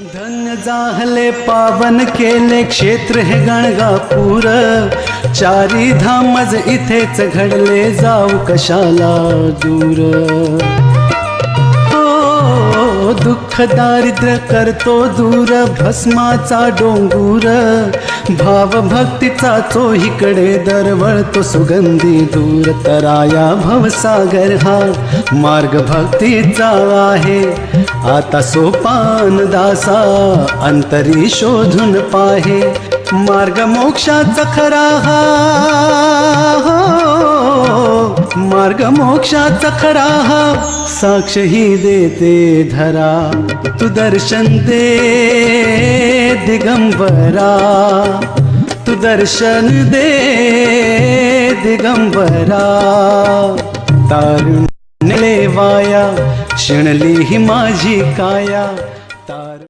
धन्य जाहले पावन केले क्षेत्र हे गणगापूर, चारी धामज इथेच घडले जाऊ कशाला दूर। हो दुःख दारिद्र्य करतो दूर भस्माचा डोंगूर, भाव भक्तीचा चोहीकडे दरवळतो सुगंधी दूर। तराया भवसागर हा मार्ग भक्तीचा आहे, आता सोपान दासा अंतरी शोधून पाहे। मार्ग मोक्षाचा खरा हा, मार्ग मोक्षाचा खरा हा साक्ष ही देते धरा। तू दर्शन दे दिगंबरा, तू दर्शन दे दिगंबरा। तारुण्य वाया शिणली ही माझी काया।